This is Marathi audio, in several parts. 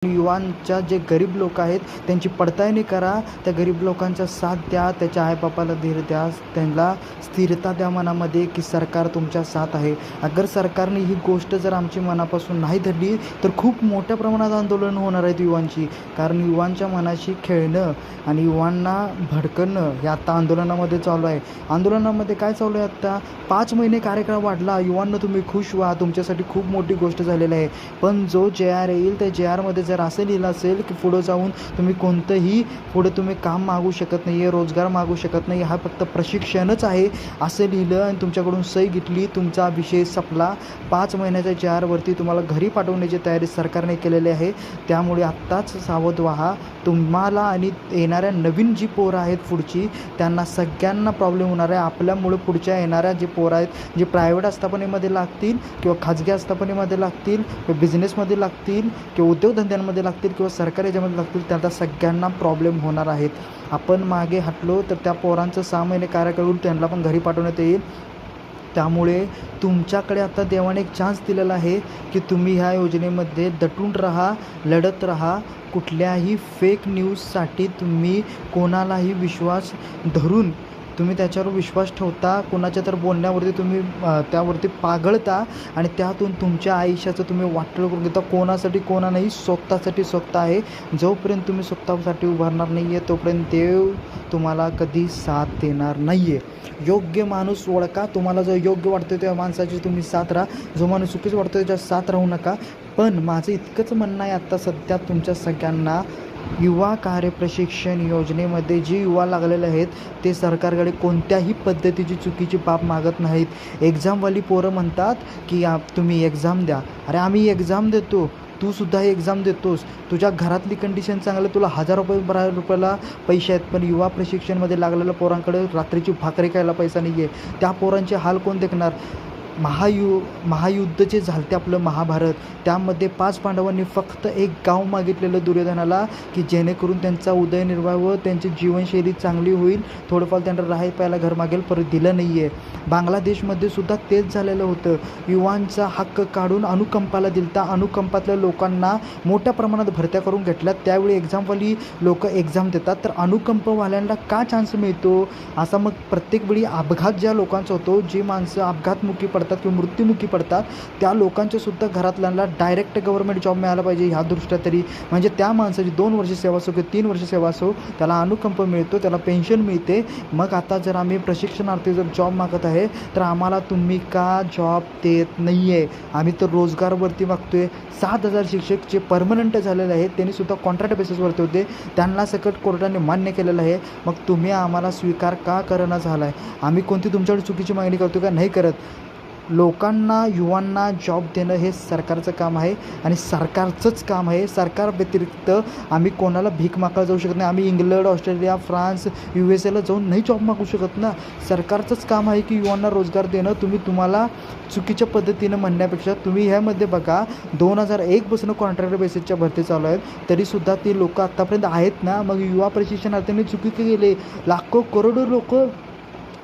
युवांच्या जे गरीब लोक आहेत त्यांची पडताळणी करा, त्या गरीब लोकांचा साथ द्या, त्याच्या आईबापाला धीर द्या, त्यांना स्थिरता द्या मनामध्ये की सरकार तुमच्या साथ आहे. अगर सरकारने ही गोष्ट जर आमची मनापासून नाही धरली तर खूप मोठ्या प्रमाणात आंदोलन होणार आहेत युवांची. कारण युवांच्या मनाशी खेळणं आणि युवांना भडकणं हे आत्ता आंदोलनामध्ये चालू आहे. आंदोलनामध्ये काय चालू आहे आत्ता? 5 महिने कार्यकाळ वाढला, युवांना तुम्ही खुश व्हा, तुमच्यासाठी खूप मोठी गोष्ट झालेली आहे. पण जो JR येईल त्या JRमध्ये जर असं लिहिलं असेल की पुढं जाऊन तुम्ही कोणतंही पुढे तुम्ही काम मागू शकत नाही आहे, रोजगार मागू शकत नाही, हा फक्त प्रशिक्षणच आहे असं लिहिलं आणि तुमच्याकडून सही घेतली, तुमचा विषय संपला. 5 महिन्याच्या JRवरती तुम्हाला घरी पाठवण्याची तयारी सरकारने केलेली आहे. त्यामुळे आत्ताच सावध व्हा. तुम्हाला आणि येणाऱ्या नवीन जी पोरं आहेत पुढची त्यांना सगळ्यांना प्रॉब्लेम होणार आहे. आपल्यामुळे पुढच्या येणाऱ्या जी पोरं आहेत जे प्रायव्हेट आस्थापनेमध्ये लागतील किंवा खाजगी आस्थापनेमध्ये लागतील किंवा बिझनेसमध्ये लागतील किंवा उद्योगधंद्यांमध्ये लागतील किंवा सरकारी याच्यामध्ये लागतील त्यांना सगळ्यांना प्रॉब्लेम होणार आहेत. आपण मागे हटलो तर त्या पोरांचं 6 महिने कार्यकाळ त्यांना पण घरी पाठवण्यात येईल. त्यामुळे तुमच्याकडे आता देवाने एक चान्स दिलेला आहे की तुम्ही ह्या योजनेमध्ये दटून राहा, लढत राहा. कुठल्याही फेक न्यूजसाठी तुम्ही कोणालाही विश्वास धरून तुम्ही त्याच्यावर विश्वास ठेवता, कोणाच्या तर बोलण्यावरती तुम्ही त्यावरती पागळता आणि त्यातून तुमच्या आयुष्याचं तुम्ही वाटोळं करून घेता. कोणासाठी कोणा नाही, स्वतःसाठी स्वतः आहे. जोपर्यंत तुम्ही स्वतःसाठी उभारणार नाही आहे तोपर्यंत देव तुम्हाला कधी साथ देणार नाही आहे. योग्य माणूस ओळखा, तुम्हाला जो योग्य वाटतो त्या माणसाची तुम्ही साथ राहा, जो माणूस चुकीचं वाटतो त्याच्या साथ राहू नका. पण माझं इतकंच म्हणणं आहे आत्ता सध्या तुमच्या सगळ्यांना, युवा कार्यप्रशिक्षण योजनेमध्ये जे युवा लागलेले आहेत ते सरकारकडे कोणत्याही पद्धतीची चुकीची बाब मागत नाहीत. एक्झामवाली पोरं म्हणतात की तुम्ही एक्झाम द्या. अरे आम्ही एक्झाम देतो, तूसुद्धा एक्झाम देतोस, तुझ्या घरातली कंडिशन चांगलं, तुला 1000 रुपयाला पैसे आहेत, पण युवा प्रशिक्षणमध्ये लागलेल्या पोरांकडे रात्रीची भाकरी खायला पैसा नाही आहे. त्या पोरांचे हाल कोण देखणार? महायुद्ध जे झालं ते आपलं महाभारत, त्यामध्ये 5 पांडवांनी फक्त एक गाव मागितलेलं दुर्योधनाला की जेणेकरून त्यांचा उदयनिर्वाह व त्यांची जीवनशैली चांगली होईल, थोडंफार त्यांना राहाय प्यायला घर मागेल, परत दिलं नाही आहे. बांगलादेशमध्ये सुद्धा तेच झालेलं होतं. युवांचा हक्क काढून अनुकंपाला दिलता, अनुकंपातल्या लोकांना मोठ्या प्रमाणात भरत्या करून घेतल्या. त्यावेळी एक्झामवाली लोक एक्झाम देतात, तर अनुकंपवाल्यांना का चान्स मिळतो? असा मग प्रत्येक वेळी अपघात ज्या लोकांचा होतो, जी माणसं अपघातमुखी पडतात किंवा मृत्युमुखी पडतात त्या लोकांच्या सुद्धा घरातल्यांना डायरेक्ट गव्हर्नमेंट जॉब मिळाला पाहिजे ह्या दृष्ट्या तरी. म्हणजे त्या माणसाची 2 वर्ष सेवा असो किंवा 3 वर्ष सेवा असो त्याला अनुकंप मिळतो, त्याला पेन्शन मिळते. मग आता जर आम्ही प्रशिक्षणार्थी जर जॉब मागत आहे तर आम्हाला तुम्ही का जॉब देत नाही आहे? आम्ही तर रोजगारवरती मागतो आहे. 7000 शिक्षक जे परमनंट झालेले आहेत त्यांनीसुद्धा कॉन्ट्रॅक्ट बेसिसवरती होते, त्यांना सकट कोर्टाने मान्य केलेलं आहे. मग तुम्ही आम्हाला स्वीकार का करणं झाला आहे? आम्ही कोणती तुमच्याकडे चुकीची मागणी करतो का? नाही करत. लोकांना, युवांना जॉब देणं हे सरकारचं काम आहे आणि सरकारचंच काम आहे. सरकार व्यतिरिक्त आम्ही कोणाला भीक मागायला जाऊ शकत नाही. आम्ही इंग्लंड, ऑस्ट्रेलिया, फ्रान्स, USAला जाऊन नाही जॉब मागू शकत ना. सरकारचंच काम आहे की युवांना रोजगार देणं. तुम्हाला चुकीच्या पद्धतीनं म्हणण्यापेक्षा तुम्ही ह्यामध्ये बघा 2001 पासून कॉन्ट्रॅक्ट बेसिसच्या भरती चालू आहेत, तरीसुद्धा ती लोकं आत्तापर्यंत आहेत ना. मग युवा प्रशिक्षणार्थींनी चुकी केली. लाखो करोडो लोक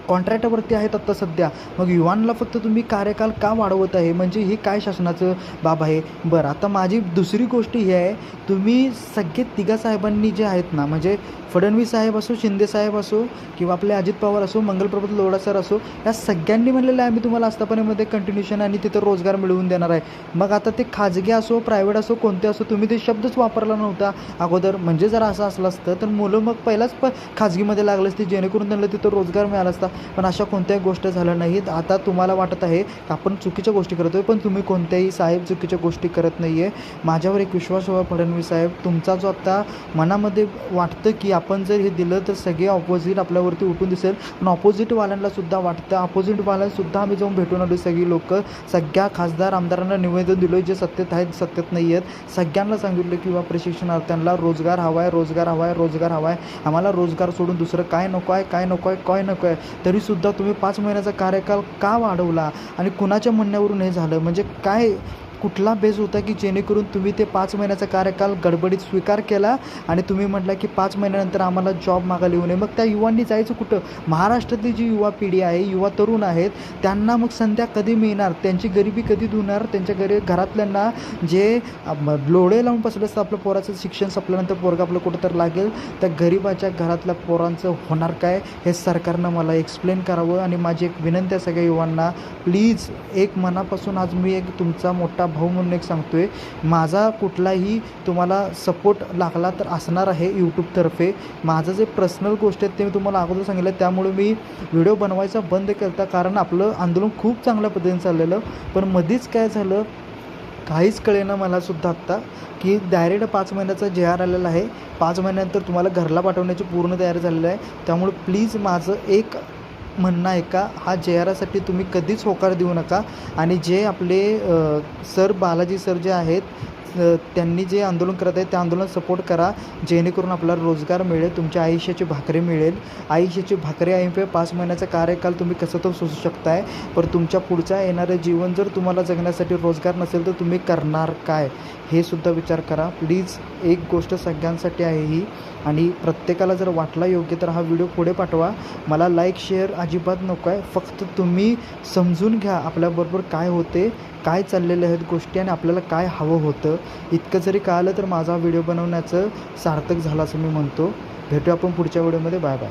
कॉन्ट्रॅक्टावरती आहेत आत्ता सध्या. मग युवांना फक्त तुम्ही कार्यकाल का वाढवत आहे? म्हणजे हे काय शासनाचं बाब आहे? बरं, आता माझी दुसरी गोष्ट ही आहे, तुम्ही सगळे तिघा साहेबांनी जे आहेत ना, म्हणजे फडणवीस साहेब असो, शिंदे साहेब असो किंवा आपले अजित पवार असो, मंगलप्रभात लोढा सर असो, या सगळ्यांनी म्हणलेलं आहे आम्ही तुम्हाला आस्थापनेमध्ये कंटिन्यूशन आणि तिथं रोजगार मिळवून देणार आहे. मग आता ते खाजगी असो, प्रायव्हेट असो, कोणते असो, तुम्ही ते शब्दच वापरला नव्हता अगोदर. म्हणजे जर असं असलं असतं तर मुलं मग पहिलाच खाजगीमध्ये लागलं असते जेणेकरून त्यांना तिथं रोजगार मिळाला असता. पण अशा कोणत्याही गोष्टी झाल्या नाहीत. आता तुम्हाला वाटत आहे आपण चुकीच्या गोष्टी करतो आहे, पण तुम्ही कोणत्याही साहेब चुकीच्या गोष्टी करत नाही आहे. माझ्यावर एक विश्वास हवा फडणवीस साहेब. तुमचा जो आता मनामध्ये वाटतं की आपण जर हे दिलं तर सगळे ऑपोजिट आपल्यावरती उठून दिसेल, पण ऑपोजिटवाल्यांनासुद्धा वाटतं. ऑपोजिटवाल्यांसुद्धा आम्ही जाऊन भेटून आलो सगळी लोक, सगळ्या खासदार आमदारांना निवेदन दिलं, जे सत्तेत आहेत सत्तेत नाही आहेत. सगळ्यांना सांगितलं की प्रशिक्षणार्थ्यांना रोजगार हवा आहे, रोजगार हवा आहे, रोजगार हवा आहे. आम्हाला रोजगार सोडून दुसरं काय नको आहे, काय नको आहे, काय नको आहे. तरीसुद्धा तुम्ही 5 महिन्याचा कार्यकाल का वाढवला आणि कुणाच्या म्हणण्यावरून हे झालं? म्हणजे काय कुठला बेस होता की जेणेकरून तुम्ही ते 5 महिन्याचा कार्यकाल गडबडीत स्वीकार केला आणि तुम्ही म्हटलं की 5 महिन्यानंतर आम्हाला जॉब मागायला येऊ नये. मग त्या युवांनी जायचं कुठं? महाराष्ट्रातली जी युवा पिढी आहे, युवा तरुण आहेत, त्यांना मग संध्या कधी मिळणार? त्यांची गरिबी कधी धुणार? त्यांच्या घरातल्यांना जे लोळे लावून बसलं असतं आपलं पोराचं शिक्षण संपल्यानंतर पोरगा आपलं कुठं तर लागेल, त्या गरिबाच्या घरातल्या पोरांचं होणार काय? हे सरकारनं मला एक्सप्लेन करावं. आणि माझी एक विनंती आहे सगळ्या युवांना, प्लीज एक मनापासून आज मी एक तुमचा मोठा भाऊ म्हणून एक सांगतो आहे, माझा कुठलाही तुम्हाला सपोर्ट लागला तर असणार आहे यूट्यूबतर्फे. माझं जे पर्सनल गोष्ट आहेत ते मी तुम्हाला अगोदर सांगितलं, त्यामुळे मी व्हिडिओ बनवायचा बंद केला कारण आपलं आंदोलन खूप चांगल्या पद्धतीने चाललेलं. पण मध्येच काय झालं काहीच कळेना मला सुद्धा आत्ता, की डायरेक्ट 5 महिन्याचा JR आलेला आहे. 5 महिन्यानंतर तुम्हाला घरला पाठवण्याची पूर्ण तयारी झालेली आहे. त्यामुळे प्लीज माझं एक म्हणणं आहे का, हा JRसाठी तुम्ही कधीच होकार देऊ नका. आणि जे आपले सर बालाजी सर जे आहेत, त्यांनी जे आंदोलन करत आहेत त्या आंदोलन सपोर्ट करा, जेणेकरून आपल्याला रोजगार मिळेल, तुमच्या आयुष्याची भाकरी मिळेल. आयुष्याची भाकरी आहे 5 महिन्याचा कार्यकाल तुम्ही कसं तर सोसू शकताय, पण तुमच्या पुढच्या येणारं जीवन जर तुम्हाला जगण्यासाठी रोजगार नसेल तर तुम्ही करणार काय, हे सुद्धा विचार करा. प्लीज एक गोष्ट सगळ्यांसाठी आहे ही, आणि प्रत्येकाला जर वाटला योग्य तर हा व्हिडिओ पुढे पाठवा. मला लाईक शेअर अजिबात नको आहे, फक्त तुम्ही समजून घ्या आपल्याबरोबर काय होते, काय चाललेल्या आहेत गोष्टी आणि आपल्याला काय हवं होतं. इतकं जरी कळालं तर माझा व्हिडिओ बनवण्याचं सार्थक झालं असं मी म्हणतो. भेटूया आपण पुढच्या व्हिडिओमध्ये. Bye bye.